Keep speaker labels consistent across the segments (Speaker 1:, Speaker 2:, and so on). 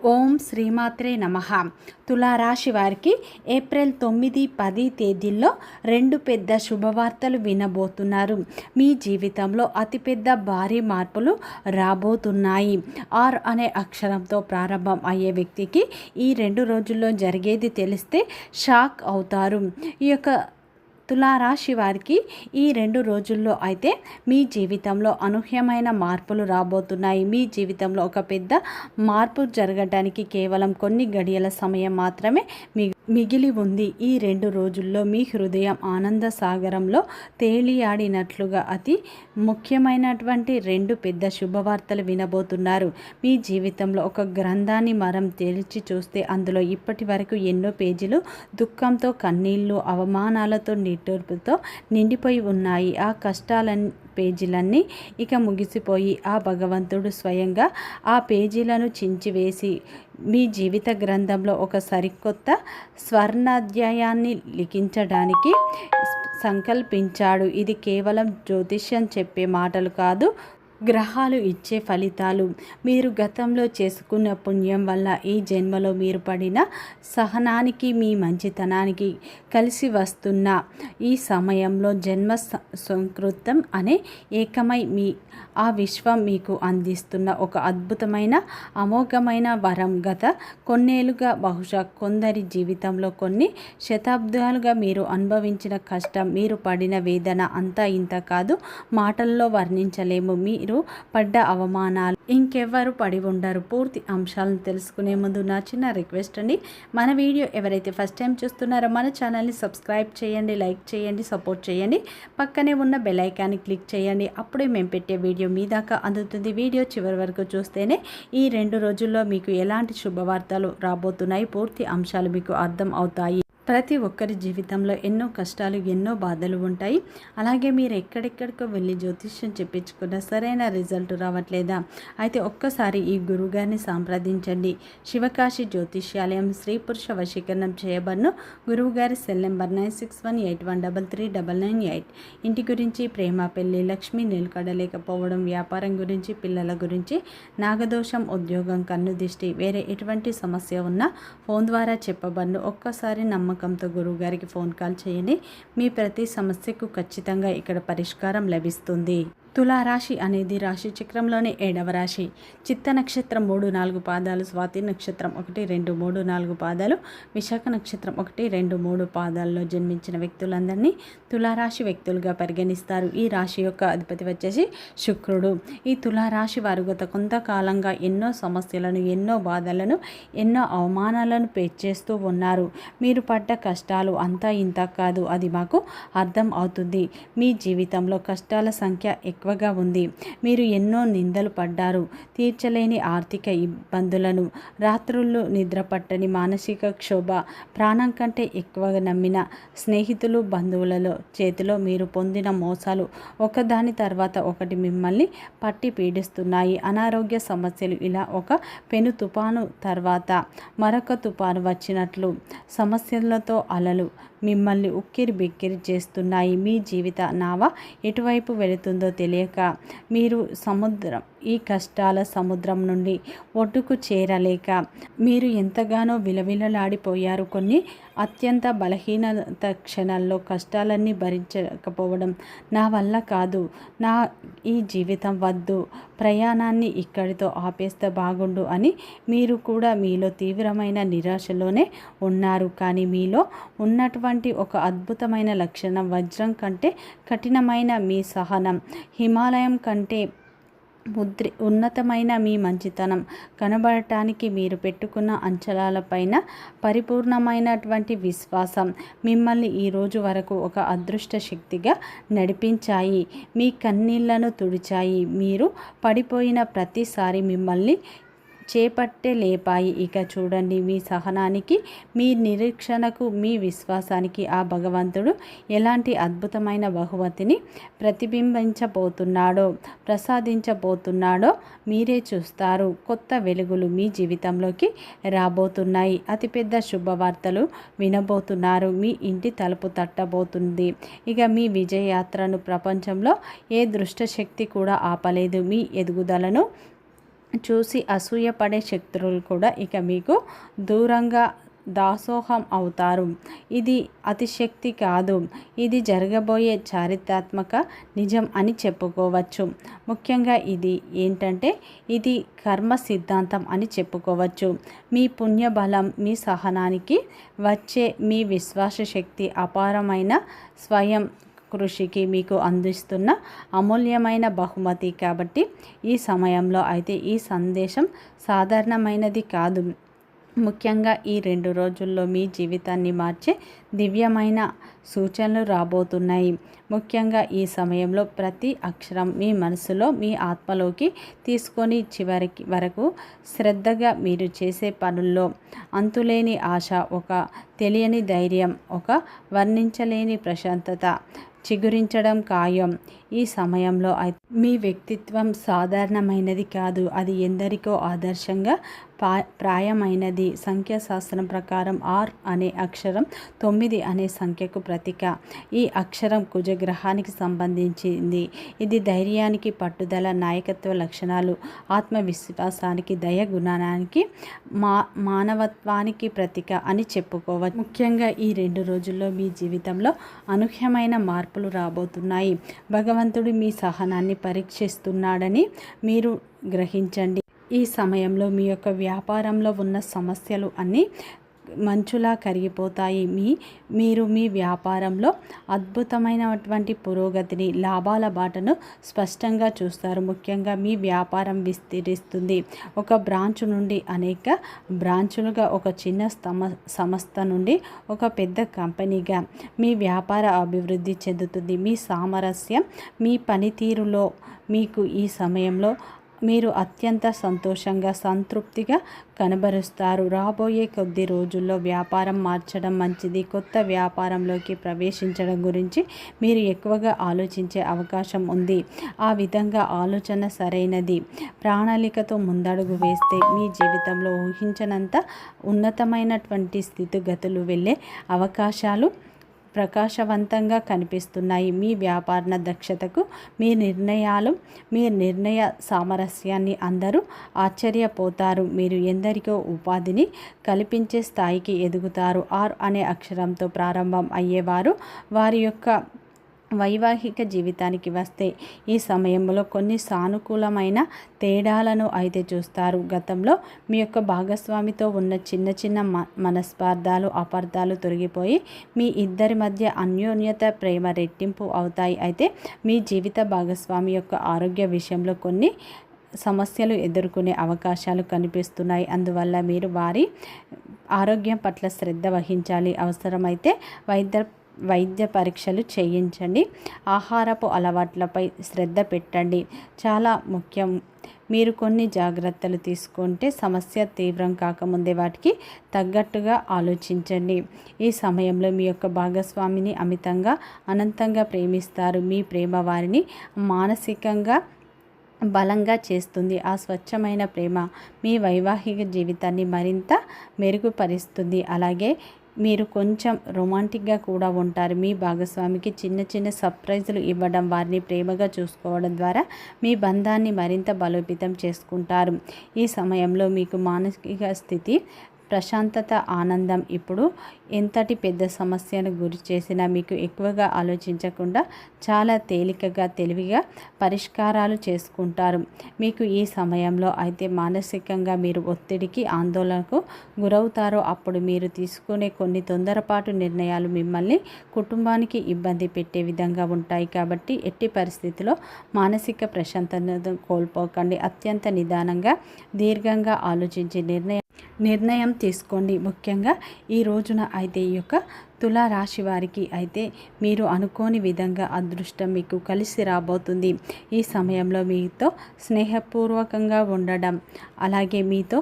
Speaker 1: ఓం శ్రీమాత్రే నమః. తులారాశి వారికి ఏప్రిల్ 9, 10 తేదీల్లో 2 పెద్ద శుభవార్తలు వినబోతున్నారు. మీ జీవితంలో అతిపెద్ద భారీ మార్పులు రాబోతున్నాయి. ఆర్ అనే అక్షరంతో ప్రారంభం అయ్యే వ్యక్తికి ఈ 2 రోజుల్లో జరిగేది తెలిస్తే షాక్ అవుతారు. ఈ యొక్క తులారాశి వారికి ఈ 2 రోజుల్లో అయితే మీ జీవితంలో అనూహ్యమైన మార్పులు రాబోతున్నాయి. మీ జీవితంలో ఒక పెద్ద మార్పు జరగడానికి కేవలం కొన్ని గడియల సమయం మాత్రమే మిగిలి ఉంది. ఈ 2 రోజుల్లో మీ హృదయం ఆనంద సాగరంలో తేలియాడినట్లుగా అతి ముఖ్యమైనటువంటి 2 పెద్ద శుభవార్తలు వినబోతున్నారు. మీ జీవితంలో ఒక గ్రంథాన్ని మనం తెరిచి చూస్తే అందులో ఇప్పటి వరకు ఎన్నో పేజీలు దుఃఖంతో, కన్నీళ్లు, అవమానాలతో, నిట్టూర్పుతో నిండిపోయి ఉన్నాయి. ఆ పేజీలన్నీ ఇక ముగిసిపోయి ఆ భగవంతుడు స్వయంగా ఆ పేజీలను చించివేసి మీ జీవిత గ్రంథంలో ఒక సరికొత్త స్వర్ణాధ్యాయాన్ని లిఖించడానికి సంకల్పించాడు. ఇది కేవలం జ్యోతిష్యం చెప్పే మాటలు కాదు, గ్రహాలు ఇచ్చే ఫలితాలు. మీరు గతంలో చేసుకున్న పుణ్యం వల్ల ఈ జన్మలో మీరు పడిన సహనానికి, మీ మంచితనానికి కలిసి వస్తున్న ఈ సమయంలో జన్మ సంకృతం అనే ఏకమై ఆ విశ్వం మీకు అందిస్తున్న ఒక అద్భుతమైన అమోఘమైన వరం. గత కొన్నేళ్లుగా, బహుశా కొందరి జీవితంలో కొన్ని శతాబ్దాలుగా మీరు అనుభవించిన కష్టం, మీరు పడిన వేదన అంతా ఇంత కాదు, మాటల్లో వర్ణించలేము. మీరు పడ్డ అవమానాలు ఇంకెవ్వరు పడి ఉండరు. పూర్తి అంశాలను తెలుసుకునే ముందు నా చిన్న రిక్వెస్ట్ అండి, మన వీడియో ఎవరైతే ఫస్ట్ టైం చూస్తున్నారో మన ఛానల్ని సబ్స్క్రైబ్ చేయండి, లైక్ చేయండి, సపోర్ట్ చేయండి. పక్కనే ఉన్న బెల్ ఐకాన్ని క్లిక్ చేయండి. అప్పుడే మేము పెట్టే వీడియో మీ దాకా అందుతుంది. వీడియో చివరి వరకు చూస్తేనే ఈ 2 రోజుల్లో మీకు ఎలాంటి శుభవార్తలు రాబోతున్నాయి, పూర్తి అంశాలు మీకు అర్థం అవుతాయి. ప్రతి ఒక్కరి జీవితంలో ఎన్నో కష్టాలు, ఎన్నో బాధలు ఉంటాయి. అలాగే మీరు ఎక్కడెక్కడికో వెళ్ళి జ్యోతిష్యం చెప్పించుకున్న సరైన రిజల్ట్ రావట్లేదా? అయితే ఒక్కసారి ఈ గురువుగారిని సంప్రదించండి. శివకాశి జ్యోతిష్యాలయం, స్త్రీ పురుష వశీకరణం చేయబడిన గురువుగారి సెల్ నెంబర్ 9618133998. ఇంటి గురించి, ప్రేమ, పెళ్లి, లక్ష్మి నిలకడలేకపోవడం, వ్యాపారం గురించి, పిల్లల గురించి, నాగదోషం, ఉద్యోగం, కన్ను దిష్టి, వేరే ఎటువంటి సమస్య ఉన్నా ఫోన్ ద్వారా చెప్పబడిన. ఒక్కసారి నమ్మకంతో గురువుగారికి ఫోన్ కాల్ చేయండి. మీ ప్రతి సమస్యకు ఖచ్చితంగా ఇక్కడ పరిష్కారం లభిస్తుంది. తులారాశి అనేది రాశి చక్రంలోని 7వ రాశి. చిత్త నక్షత్రం 3, 4 పాదాలు, స్వాతి నక్షత్రం 1, 2, 3, 4 పాదాలు, విశాఖ నక్షత్రం 1, 2, 3 పాదాల్లో జన్మించిన వ్యక్తులందరినీ తులారాశి వ్యక్తులుగా పరిగణిస్తారు. ఈ రాశి యొక్క అధిపతి వచ్చేసి శుక్రుడు. ఈ తులారాశి వారు గత కొంతకాలంగా ఎన్నో సమస్యలను, ఎన్నో బాధలను, ఎన్నో అవమానాలను చేస్తూ ఉన్నారు. మీరు పడ్డ కష్టాలు అంతా ఇంత కాదు, అది మాకు అర్థం అవుతుంది. మీ జీవితంలో కష్టాల సంఖ్య ఎక్కువగా ఉంది. మీరు ఎన్నో నిందలు పడ్డారు, తీర్చలేని ఆర్థిక ఇబ్బందులను, రాత్రుళ్ళు నిద్రపట్టని మానసిక క్షోభ, ప్రాణం కంటే ఎక్కువగా నమ్మిన స్నేహితులు, బంధువులలో చేతిలో మీరు పొందిన మోసాలు ఒకదాని తర్వాత ఒకటి మిమ్మల్ని పట్టి పీడిస్తున్నాయి. అనారోగ్య సమస్యలు, ఇలా ఒక పెను తుఫాను తర్వాత మరొక తుఫాను వచ్చినట్లు సమస్యలతో అలలు మిమ్మల్ని ఉక్కిరి బిక్కిరి చేస్తున్నాయి. మీ జీవిత నావ ఎటువైపు వెళుతుందో తెలియక మీరు ఈ కష్టాల సముద్రం నుండి ఒడ్డుకు చేరలేక మీరు ఎంతగానో విలవిలలాడిపోయారు. కొన్ని అత్యంత బలహీనత క్షణాల్లో కష్టాలన్నీ భరించకపోవడం, నా వల్ల కాదు, నా ఈ జీవితం వద్దు, ప్రయాణాన్ని ఇక్కడితో ఆపేస్తే బాగుండు అని మీరు కూడా మీలో తీవ్రమైన నిరాశలోనే ఉన్నారు. కానీ మీలో ఉన్నటువంటి ఒక అద్భుతమైన లక్షణం, వజ్రం కంటే కఠినమైన మీ సహనం, హిమాలయం కంటే ఉన్నతమైన మీ మంచితనం కనబడటానికి మీరు పెట్టుకున్న అంచనాలపైన పరిపూర్ణమైనటువంటి విశ్వాసం మిమ్మల్ని ఈ రోజు వరకు ఒక అదృష్ట శక్తిగా నడిపించాయి. మీ కన్నీళ్లను తుడిచాయి. మీరు పడిపోయిన ప్రతిసారి మిమ్మల్ని చేపట్టే లేపాయి. ఇక చూడండి, మీ సహనానికి, మీ నిరీక్షణకు, మీ విశ్వాసానికి ఆ భగవంతుడు ఎలాంటి అద్భుతమైన బహుమతిని ప్రసాదించబోతున్నాడో మీరే చూస్తారు. కొత్త వెలుగులు మీ జీవితంలోకి రాబోతున్నాయి. అతిపెద్ద శుభవార్తలు వినబోతున్నారు. మీ ఇంటి తలుపు తట్టబోతుంది. ఇక మీ విజయయాత్రను ప్రపంచంలో ఏ దుష్టశక్తి కూడా ఆపలేదు. మీ ఎదుగుదలను చూసి అసూయపడే శక్తులు కూడా ఇక మీకు దూరంగా దాసోహం అవుతారు. ఇది అతిశక్తి కాదు, ఇది జరగబోయే చారిత్రాత్మక నిజం అని చెప్పుకోవచ్చు. ముఖ్యంగా ఇది ఏంటంటే ఇది కర్మ సిద్ధాంతం అని చెప్పుకోవచ్చు. మీ పుణ్యబలం, మీ సహనానికి వచ్చే మీ విశ్వాస శక్తి, అపారమైన స్వయం కృషికి మీకు అందిస్తున్న అమూల్యమైన బహుమతి. కాబట్టి ఈ సమయంలో అయితే ఈ సందేశం సాధారణమైనది కాదు. ముఖ్యంగా ఈ 2 రోజుల్లో మీ జీవితాన్ని మార్చే దివ్యమైన సూచనలు రాబోతున్నాయి. ముఖ్యంగా ఈ సమయంలో ప్రతి అక్షరం మీ మనసులో, మీ ఆత్మలోకి తీసుకొని చివరికి వరకు శ్రద్ధగా మీరు చేసే పనుల్లో అంతులేని ఆశ, ఒక తెలియని ధైర్యం, ఒక వర్ణించలేని ప్రశాంతత చిగురించడం ఖాయం. ఈ సమయంలో మీ వ్యక్తిత్వం సాధారణమైనది కాదు, అది ఎందరికో ఆదర్శంగా ప్రాయమైనది. సంఖ్యాశాస్త్రం ప్రకారం ఆర్ అనే అక్షరం 9 అనే సంఖ్యకు ప్రతీక. ఈ అక్షరం కుజగ్రహానికి సంబంధించింది. ఇది ధైర్యానికి, పట్టుదల, నాయకత్వ లక్షణాలు, ఆత్మవిశ్వాసానికి, దయ గుణానికి, మానవత్వానికి ప్రతీక అని చెప్పుకోవచ్చు. ముఖ్యంగా ఈ 2 రోజుల్లో మీ జీవితంలో అనూహ్యమైన మార్పులు రాబోతున్నాయి. భగవంతుడు మీ సహనాన్ని పరీక్షిస్తున్నాడని మీరు గ్రహించండి. ఈ సమయంలో మీ యొక్క వ్యాపారంలో ఉన్న సమస్యలు అన్నీ మంచులా కరిగిపోతాయి. మీరు మీ వ్యాపారంలో అద్భుతమైనటువంటి పురోగతిని, లాభాల బాటను స్పష్టంగా చూస్తారు. ముఖ్యంగా మీ వ్యాపారం విస్తరిస్తుంది. ఒక బ్రాంచ్ నుండి అనేక బ్రాంచులుగా, ఒక చిన్న సంస్థ నుండి ఒక పెద్ద కంపెనీగా మీ వ్యాపార అభివృద్ధి చెందుతుంది. మీ సామరస్యం, మీ పనితీరులో మీకు ఈ సమయంలో మీరు అత్యంత సంతోషంగా, సంతృప్తిగా కనబరుస్తారు. రాబోయే కొద్ది రోజుల్లో వ్యాపారం మార్చడం మంచిది. కొత్త వ్యాపారంలోకి ప్రవేశించడం గురించి మీరు ఎక్కువగా ఆలోచించే అవకాశం ఉంది. ఆ విధంగా ఆలోచన సరైనది. ప్రణాళికతో ముందడుగు వేస్తే మీ జీవితంలో ఊహించనంత ఉన్నతమైనటువంటి స్థితిగతులు వెళ్ళే అవకాశాలు ప్రకాశవంతంగా కనిపిస్తున్నాయి. మీ వ్యాపార దక్షతకు, మీ నిర్ణయ సామరస్యాన్ని అందరూ ఆశ్చర్యపోతారు. మీరు ఎందరికో ఉపాధిని కల్పించే స్థాయికి ఎదుగుతారు. ఆర్ అనే అక్షరంతో ప్రారంభం అయ్యేవారు వారి యొక్క వైవాహిక జీవితానికి వస్తే ఈ సమయంలో కొన్ని సానుకూలమైన తేడాలను అయితే చూస్తారు. గతంలో మీ యొక్క భాగస్వామితో ఉన్న చిన్న మనస్పార్థాలు, అపార్థాలు తొలగిపోయి మీ ఇద్దరి మధ్య అన్యోన్యత, ప్రేమ రెట్టింపు అవుతాయి. అయితే మీ జీవిత భాగస్వామి యొక్క ఆరోగ్య విషయంలో కొన్ని సమస్యలు ఎదుర్కొనే అవకాశాలు కనిపిస్తున్నాయి. అందువల్ల మీరు వారి ఆరోగ్యం పట్ల శ్రద్ధ వహించాలి. అవసరమైతే వైద్య పరీక్షలు చేయించండి. ఆహారపు అలవాట్లపై శ్రద్ధ పెట్టండి, చాలా ముఖ్యం. మీరు కొన్ని జాగ్రత్తలు తీసుకుంటే సమస్య తీవ్రం కాకముందే వాటికి తగ్గట్టుగా ఆలోచించండి. ఈ సమయంలో మీ యొక్క భాగస్వామిని అనంతంగా ప్రేమిస్తారు. మీ ప్రేమ వారిని మానసికంగా బలంగా చేస్తుంది. ఆ స్వచ్ఛమైన ప్రేమ మీ వైవాహిక జీవితాన్ని మరింత మెరుగుపరుస్తుంది. అలాగే మీరు కొంచెం రొమాంటిక్గా కూడా ఉంటారు. మీ భాగస్వామికి చిన్న సర్ప్రైజులు ఇవ్వడం, వారిని ప్రేమగా చూసుకోవడం ద్వారా మీ బంధాన్ని మరింత బలోపేతం చేసుకుంటారు. ఈ సమయంలో మీకు మానసిక స్థితి, ప్రశాంతత, ఆనందం. ఇప్పుడు ఎంతటి పెద్ద సమస్యను గురి చేసినా మీకు ఎక్కువగా ఆలోచించకుండా చాలా తేలికగా, తెలివిగా పరిష్కారాలు చేసుకుంటారు. మీకు ఈ సమయంలో అయితే మానసికంగా మీరు ఒత్తిడికి, ఆందోళనకు గురవుతారో అప్పుడు మీరు తీసుకునే కొన్ని తొందరపాటు నిర్ణయాలు మిమ్మల్ని, కుటుంబానికి ఇబ్బంది పెట్టే విధంగా ఉంటాయి. కాబట్టి ఎట్టి పరిస్థితిలో మానసిక ప్రశాంతతను కోల్పోకండి. అత్యంత నిదానంగా, దీర్ఘంగా ఆలోచించి నిర్ణయం తీసుకోండి. ముఖ్యంగా ఈ రోజున అయితే ఈ యొక్క తులారాశి వారికి అయితే మీరు అనుకోని విధంగా అదృష్టం మీకు కలిసి రాబోతుంది. ఈ సమయంలో మీతో స్నేహపూర్వకంగా ఉండడం, అలాగే మీతో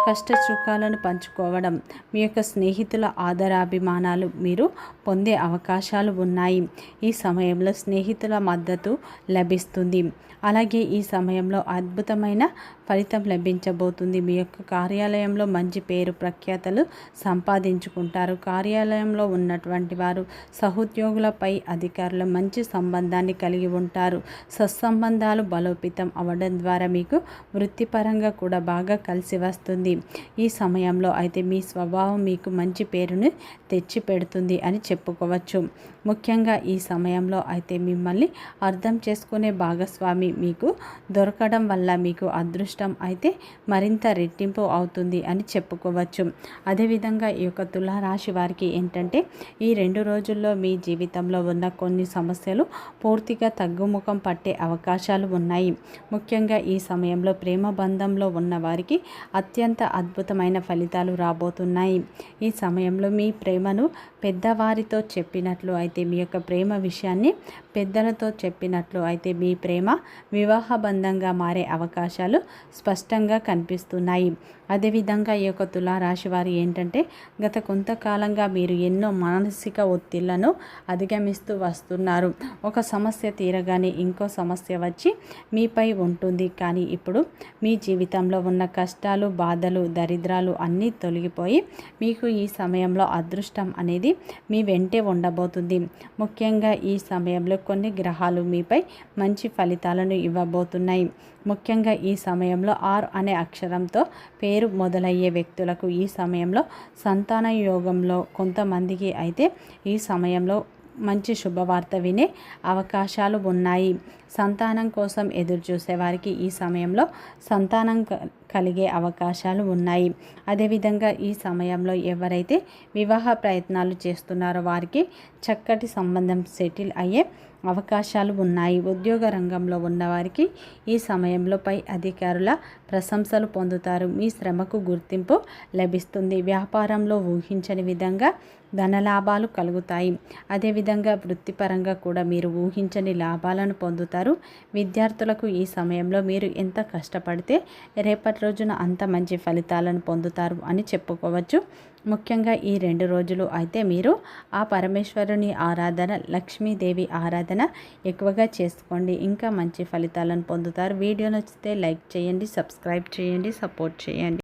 Speaker 1: కష్ట సుఖాలను పంచుకోవడం, మీ యొక్క స్నేహితుల ఆదరాభిమానాలు మీరు పొందే అవకాశాలు ఉన్నాయి. ఈ సమయంలో స్నేహితుల మద్దతు లభిస్తుంది. అలాగే ఈ సమయంలో అద్భుతమైన ఫలితం లభించబోతుంది. మీ యొక్క కార్యాలయంలో మంచి పేరు ప్రఖ్యాతలు సంపాదించుకుంటారు. కార్యాలయంలో ఉన్నటువంటి వారు సహోద్యోగులపై అధికారుల మంచి సంబంధాన్ని కలిగి ఉంటారు. సత్సంబంధాలు బలోపేతం అవ్వడం ద్వారా మీకు వృత్తిపరంగా కూడా బాగా కలిసి వస్తుంది. ఈ సమయంలో అయితే మీ స్వభావం మీకు మంచి పేరుని తెచ్చి పెడుతుంది అని చెప్పుకోవచ్చు. ముఖ్యంగా ఈ సమయంలో అయితే మిమ్మల్ని అర్థం చేసుకునే భాగస్వామి మీకు దొరకడం వల్ల మీకు అదృష్టం అయితే మరింత రెట్టింపు అవుతుంది అని చెప్పుకోవచ్చు. అదేవిధంగా ఈ యొక్క తులారాశి వారికి ఏంటంటే ఈ 2 రోజుల్లో మీ జీవితంలో ఉన్న కొన్ని సమస్యలు పూర్తిగా తగ్గుముఖం పట్టే అవకాశాలు ఉన్నాయి. ముఖ్యంగా ఈ సమయంలో ప్రేమ బంధంలో ఉన్న వారికి అత్యంత అద్భుతమైన ఫలితాలు రాబోతున్నాయి. ఈ సమయంలో మీ ప్రేమను పెద్దవారితో చెప్పినట్లు అయితే మీ యొక్క ప్రేమ విషయాన్ని పెద్దలతో చెప్పినట్లు అయితే మీ ప్రేమ వివాహ బంధంగా మారే అవకాశాలు స్పష్టంగా కనిపిస్తున్నాయి. అదేవిధంగా ఈ యొక్క తులారాశి వారు ఏంటంటే గత కొంతకాలంగా మీరు ఎన్నో మానసిక ఒత్తిళ్లను అధిగమిస్తూ వస్తున్నారు. ఒక సమస్య తీరగానే ఇంకో సమస్య వచ్చి మీపై ఉంటుంది. కానీ ఇప్పుడు మీ జీవితంలో ఉన్న కష్టాలు, బాధలు, దరిద్రాలు అన్నీ తొలగిపోయి మీకు ఈ సమయంలో అదృష్టం అనేది మీ వెంటే ఉండబోతుంది. ముఖ్యంగా ఈ సమయంలో కొన్ని గ్రహాలు మీపై మంచి ఫలితాలను ఇవ్వబోతున్నాయి. ముఖ్యంగా ఈ సమయంలో ఆర్ అనే అక్షరంతో పేరు మొదలయ్యే వ్యక్తులకు ఈ సమయంలో సంతాన యోగంలో కొంతమందికి అయితే ఈ సమయంలో మంచి శుభవార్త వినే అవకాశాలు ఉన్నాయి. సంతానం కోసం ఎదురు చూసేవారికి ఈ సమయంలో సంతానం కలిగే అవకాశాలు ఉన్నాయి. అదేవిధంగా ఈ సమయంలో ఎవరైతే వివాహ ప్రయత్నాలు చేస్తున్నారో వారికి చక్కటి సంబంధం సెటిల్ అయ్యే అవకాశాలు ఉన్నాయి. ఉద్యోగ రంగంలో ఉన్నవారికి ఈ సమయంలో పై అధికారుల ప్రశంసలు పొందుతారు. మీ శ్రమకు గుర్తింపు లభిస్తుంది. వ్యాపారంలో ఊహించని విధంగా ధనలాభాలు కలుగుతాయి. అదేవిధంగా వృత్తిపరంగా కూడా మీరు ఊహించని లాభాలను పొందుతారు. విద్యార్థులకు ఈ సమయంలో మీరు ఎంత కష్టపడితే రేపటి రోజున అంత మంచి ఫలితాలను పొందుతారు అని చెప్పుకోవచ్చు. ముఖ్యంగా ఈ 2 రోజులు అయితే మీరు ఆ పరమేశ్వరుని ఆరాధన, లక్ష్మీదేవి ఆరాధన ఎక్కువగా చేసుకోండి. ఇంకా మంచి ఫలితాలను పొందుతారు. వీడియో నచ్చితే లైక్ చేయండి, సబ్స్క్రైబ్ చేయండి, సపోర్ట్ చేయండి.